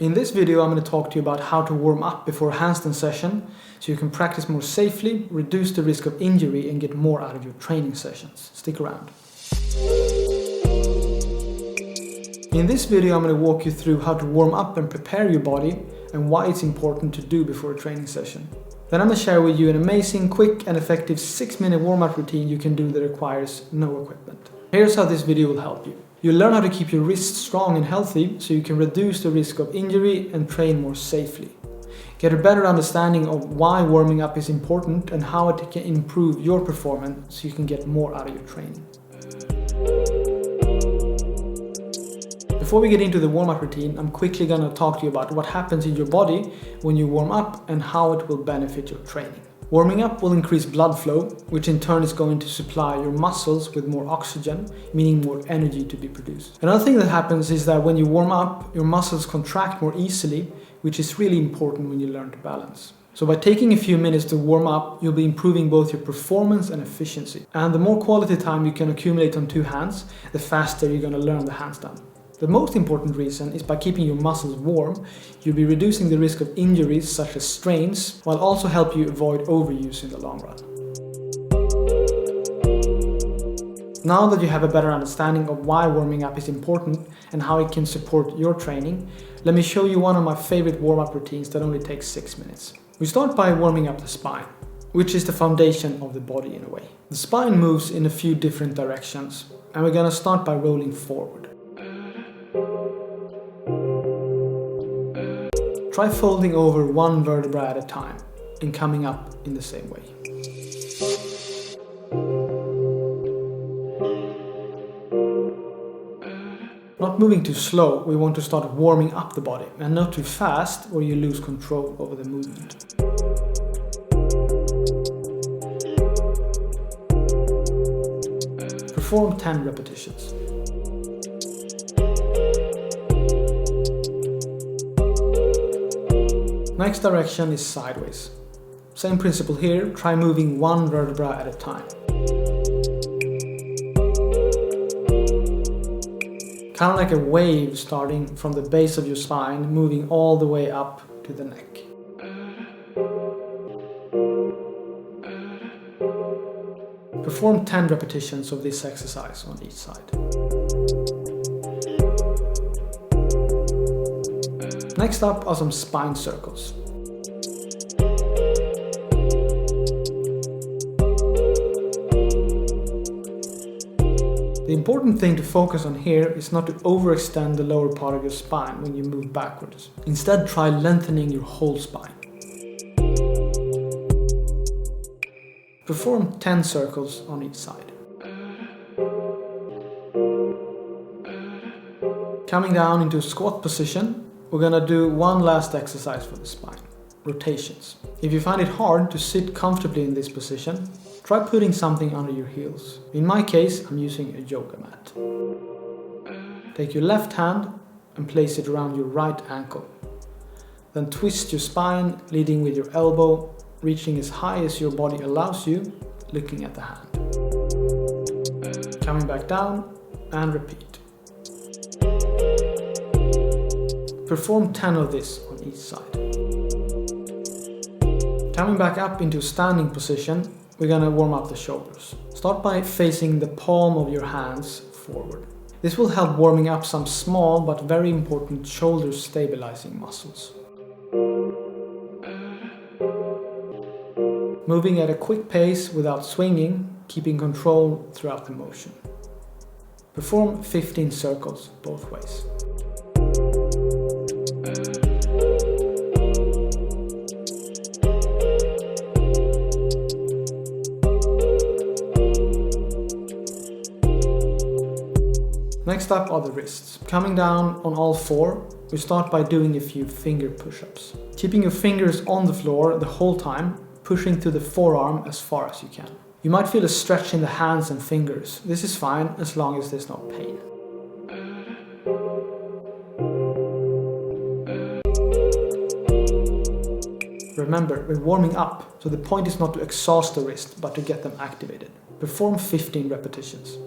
In this video I'm going to talk to you about how to warm up before a handstand session so you can practice more safely, reduce the risk of injury and get more out of your training sessions. Stick around. In this video I'm going to walk you through how to warm up and prepare your body and why it's important to do before a training session. Then I'm going to share with you an amazing, quick and effective 6-minute warm-up routine you can do that requires no equipment. Here's how this video will help you. You'll learn how to keep your wrists strong and healthy so you can reduce the risk of injury and train more safely. Get a better understanding of why warming up is important and how it can improve your performance so you can get more out of your training. Before we get into the warm-up routine, I'm quickly going to talk to you about what happens in your body when you warm up and how it will benefit your training. Warming up will increase blood flow, which in turn is going to supply your muscles with more oxygen, meaning more energy to be produced. Another thing that happens is that when you warm up, your muscles contract more easily, which is really important when you learn to balance. So by taking a few minutes to warm up, you'll be improving both your performance and efficiency. And the more quality time you can accumulate on two hands, the faster you're going to learn the handstand. The most important reason is by keeping your muscles warm, you'll be reducing the risk of injuries such as strains, while also help you avoid overuse in the long run. Now that you have a better understanding of why warming up is important and how it can support your training, let me show you one of my favorite warm-up routines that only takes 6 minutes. We start by warming up the spine, which is the foundation of the body in a way. The spine moves in a few different directions, and we're going to start by rolling forward. Try folding over one vertebra at a time and coming up in the same way. Not moving too slow, we want to start warming up the body, and not too fast or you lose control over the movement. Perform 10 repetitions. Next direction is sideways. Same principle here, try moving one vertebra at a time. Kind of like a wave starting from the base of your spine, moving all the way up to the neck. Perform 10 repetitions of this exercise on each side. Next up are some spine circles. The important thing to focus on here is not to overextend the lower part of your spine when you move backwards. Instead, try lengthening your whole spine. Perform 10 circles on each side. Coming down into a squat position, we're gonna do one last exercise for the spine, rotations. If you find it hard to sit comfortably in this position, try putting something under your heels. In my case, I'm using a yoga mat. Take your left hand and place it around your right ankle. Then twist your spine, leading with your elbow, reaching as high as your body allows you, looking at the hand. Coming back down and repeat. Perform 10 of this on each side. Coming back up into a standing position, we're gonna warm up the shoulders. Start by facing the palm of your hands forward. This will help warming up some small but very important shoulder stabilizing muscles. Moving at a quick pace without swinging, keeping control throughout the motion. Perform 15 circles both ways. Next up are the wrists. Coming down on all four, we start by doing a few finger push-ups. Keeping your fingers on the floor the whole time, pushing to the forearm as far as you can. You might feel a stretch in the hands and fingers. This is fine as long as there's no pain. Remember, we're warming up, so the point is not to exhaust the wrist, but to get them activated. Perform 15 repetitions.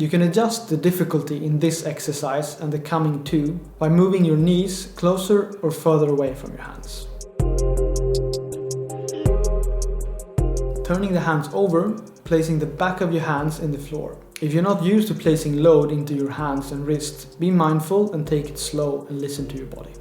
You can adjust the difficulty in this exercise and the coming two by moving your knees closer or further away from your hands. Turning the hands over, placing the back of your hands in the floor. If you're not used to placing load into your hands and wrists, be mindful and take it slow and listen to your body.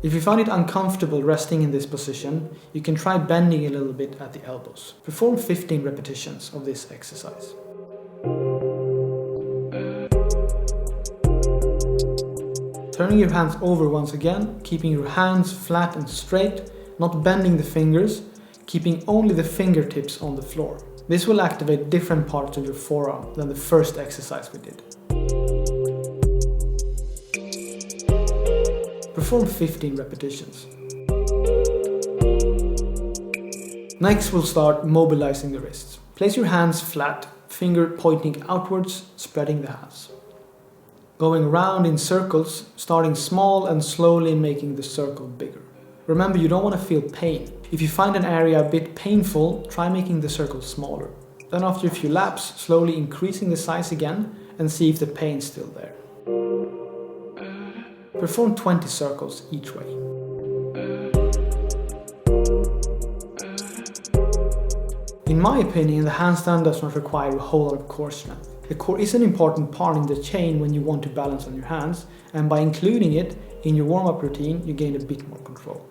If you find it uncomfortable resting in this position, you can try bending a little bit at the elbows. Perform 15 repetitions of this exercise. Turning your hands over once again, keeping your hands flat and straight, not bending the fingers, keeping only the fingertips on the floor. This will activate different parts of your forearm than the first exercise we did. Perform 15 repetitions. Next, we'll start mobilizing the wrists. Place your hands flat, finger pointing outwards, spreading the hands. Going round in circles, starting small and slowly making the circle bigger. Remember, you don't want to feel pain. If you find an area a bit painful, try making the circle smaller. Then after a few laps, slowly increasing the size again and see if the pain's still there. Perform 20 circles each way. In my opinion, the handstand does not require a whole lot of core strength. The core is an important part in the chain when you want to balance on your hands, and by including it in your warm-up routine, you gain a bit more control.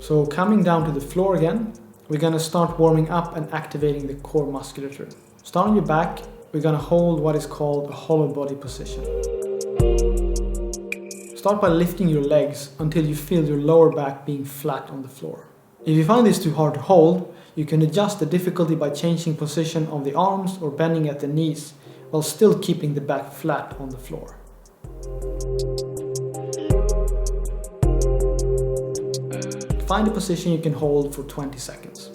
So coming down to the floor again, we're going to start warming up and activating the core musculature. Start on your back, we're going to hold what is called a hollow body position. Start by lifting your legs until you feel your lower back being flat on the floor. If you find this too hard to hold, you can adjust the difficulty by changing position of the arms or bending at the knees, while still keeping the back flat on the floor. Find a position you can hold for 20 seconds.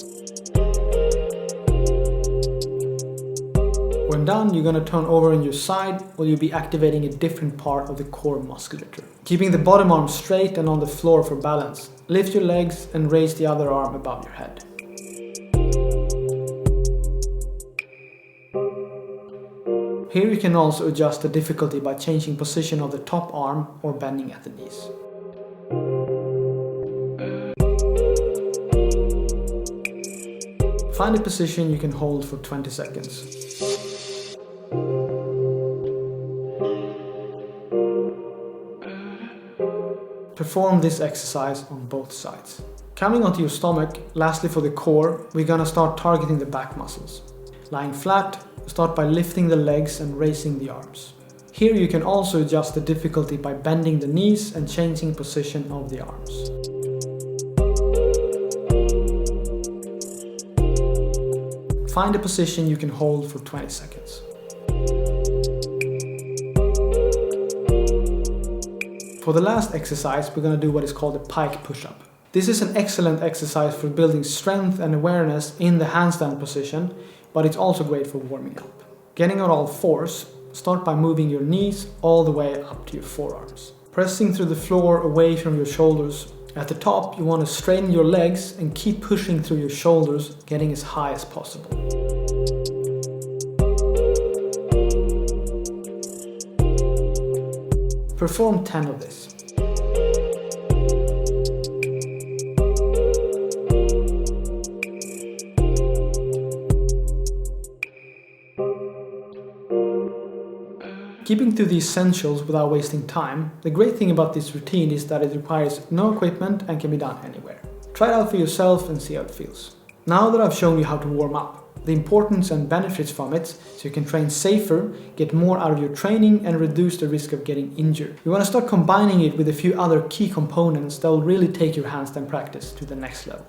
When done, you're going to turn over on your side, where you'll be activating a different part of the core musculature. Keeping the bottom arm straight and on the floor for balance. Lift your legs and raise the other arm above your head. Here you can also adjust the difficulty by changing position of the top arm or bending at the knees. Find a position you can hold for 20 seconds. Perform this exercise on both sides. Coming onto your stomach, lastly for the core, we're gonna start targeting the back muscles. Lying flat, start by lifting the legs and raising the arms. Here you can also adjust the difficulty by bending the knees and changing position of the arms. Find a position you can hold for 20 seconds. For the last exercise, we're going to do what is called a pike push-up. This is an excellent exercise for building strength and awareness in the handstand position, but it's also great for warming up. Getting on all fours, start by moving your knees all the way up to your forearms. Pressing through the floor away from your shoulders. At the top, you want to straighten your legs and keep pushing through your shoulders, getting as high as possible. Perform 10 of this. Keeping to the essentials without wasting time, the great thing about this routine is that it requires no equipment and can be done anywhere. Try it out for yourself and see how it feels. Now that I've shown you how to warm up, the importance and benefits from it, so you can train safer, get more out of your training and reduce the risk of getting injured. You want to start combining it with a few other key components that will really take your handstand practice to the next level.